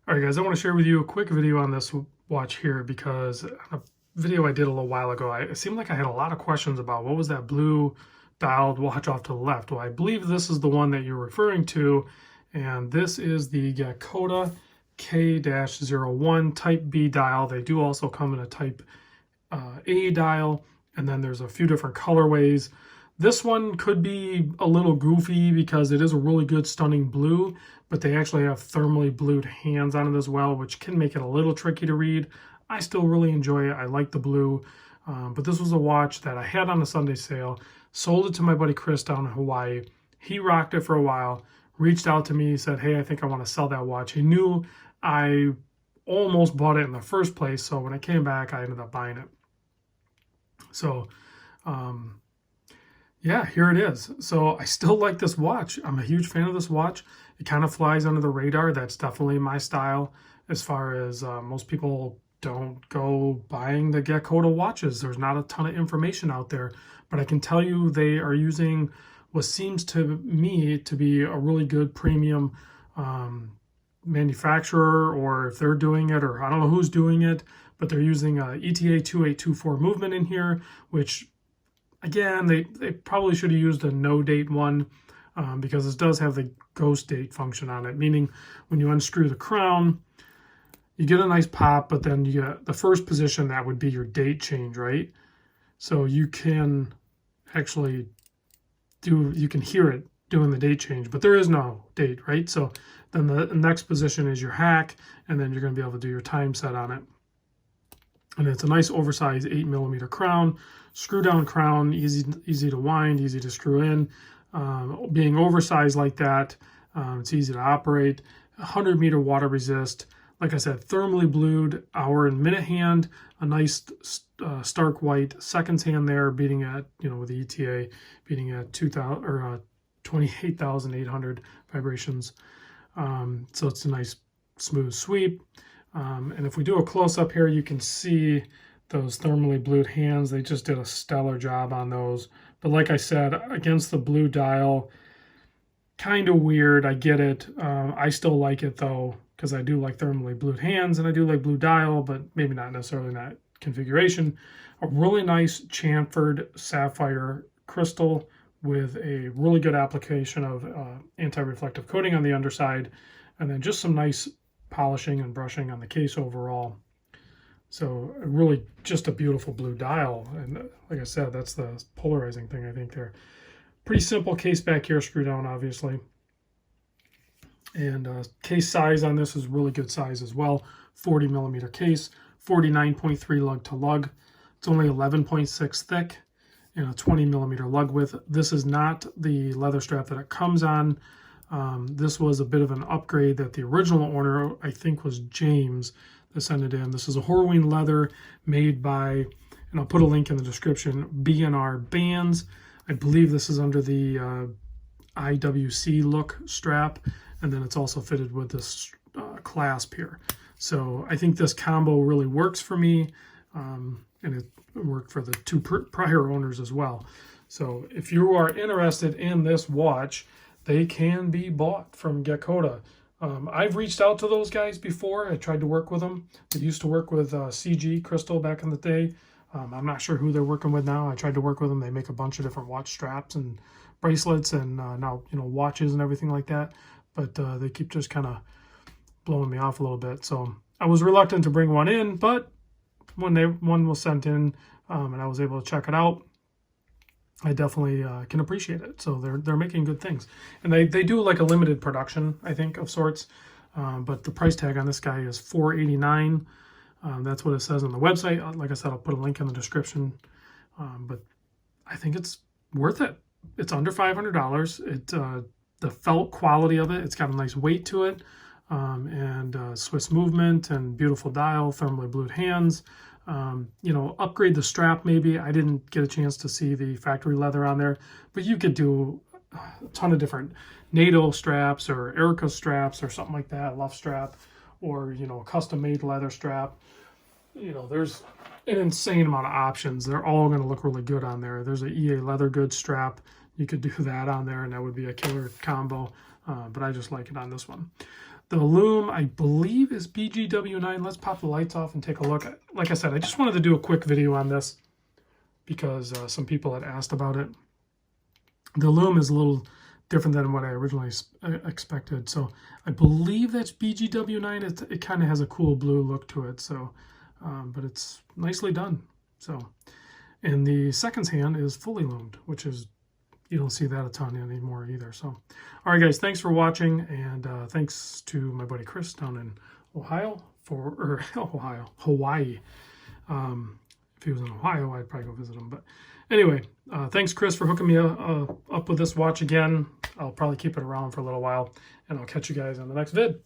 All right, guys, I want to share with you a quick video on this watch here because a video I did a little while ago, it seemed like I had a lot of questions about what was that blue dialed watch off to the left. Well, I believe this is the one that you're referring to, and this is the Geckota K-01 Type B dial. They do also come in a Type A dial, and then there's a few different colorways. This one could be a little goofy because it is a really good stunning blue, but they actually have thermally blued hands on it as well, which can make it a little tricky to read. I still really enjoy it. I like the blue, but this was a watch that I had on a Sunday sale, sold it to my buddy Chris down in Hawaii. He rocked it for a while, reached out to me, said, hey, I think I want to sell that watch. He knew I almost bought it in the first place, so when I came back, I ended up buying it. So, yeah, here it is. So I still like this watch. I'm a huge fan of this watch. It kind of flies under the radar. That's definitely my style as far as most people don't go buying the Geckota watches. There's not a ton of information out there, but I can tell you they are using what seems to me to be a really good premium manufacturer, or if they're doing it, or I don't know who's doing it, but they're using a ETA 2824 movement in here, which again, they probably should have used a no date one because this does have the ghost date function on it, meaning when you unscrew the crown, you get a nice pop, but then you get the first position, that would be your date change, right? So you can actually you can hear it doing the date change, but there is no date, right? So then the next position is your hack, and then you're going to be able to do your time set on it. And it's a nice oversized 8mm crown, screw down crown, easy to wind, easy to screw in. Being oversized like that, it's easy to operate. 100-meter water resist. Like I said, thermally blued hour and minute hand, a nice stark white seconds hand there, beating at, with the ETA, beating at 2,000 or 28,800 vibrations. So it's a nice smooth sweep. And if we do a close-up here, you can see those thermally blued hands. They just did a stellar job on those. But like I said, against the blue dial, kind of weird. I get it. I still like it, though, because I do like thermally blued hands, and I do like blue dial, but maybe not necessarily in that configuration. A really nice chamfered sapphire crystal with a really good application of anti-reflective coating on the underside, and then just some nice polishing and brushing on the case overall. So really just a beautiful blue dial. And like I said, that's the polarizing thing I think there. Pretty simple case back here, screw down obviously. And case size on this is really good size as well. 40mm case, 49.3 lug to lug. It's only 11.6 thick and a 20mm lug width. This is not the leather strap that it comes on. This was a bit of an upgrade that the original owner, I think, was James, that sent it in. This is a Horween leather made by, and I'll put a link in the description, B&R Bands. I believe this is under the IWC look strap, and then it's also fitted with this clasp here. So I think this combo really works for me, and it worked for the two prior owners as well. So if you are interested in this watch, they can be bought from Geckota. I've reached out to those guys before. I tried to work with them. They used to work with CG Crystal back in the day. I'm not sure who they're working with now. I tried to work with them. They make a bunch of different watch straps and bracelets and now watches and everything like that. But they keep just kind of blowing me off a little bit. So I was reluctant to bring one in, but when one was sent in and I was able to check it out, I definitely can appreciate it. So they're making good things, and they do like a limited production, I think, of sorts. But the price tag on this guy is $489. That's what it says on the website. Like I said, I'll put a link in the description. But I think it's worth it. It's under $500. The felt quality of it. It's got a nice weight to it, and Swiss movement and beautiful dial, thermally blued hands. Upgrade the strap maybe. I didn't get a chance to see the factory leather on there, but you could do a ton of different NATO straps or Erica straps or something like that, Luff strap, or, a custom-made leather strap. There's an insane amount of options. They're all going to look really good on there. There's an EA leather goods strap. You could do that on there, and that would be a killer combo, but I just like it on this one. The Lume, I believe, is BGW9. Let's pop the lights off and take a look. Like I said, I just wanted to do a quick video on this because some people had asked about it. The Lume is a little different than what I originally expected. So I believe that's BGW9. It kind of has a cool blue look to it. So, but it's nicely done. So, and the seconds hand is fully loomed, which is, you don't see that a ton anymore either. So, all right, guys, thanks for watching, and thanks to my buddy Chris down in Hawaii. If he was in Ohio, I'd probably go visit him. But anyway, thanks, Chris, for hooking me up with this watch again. I'll probably keep it around for a little while, and I'll catch you guys on the next vid.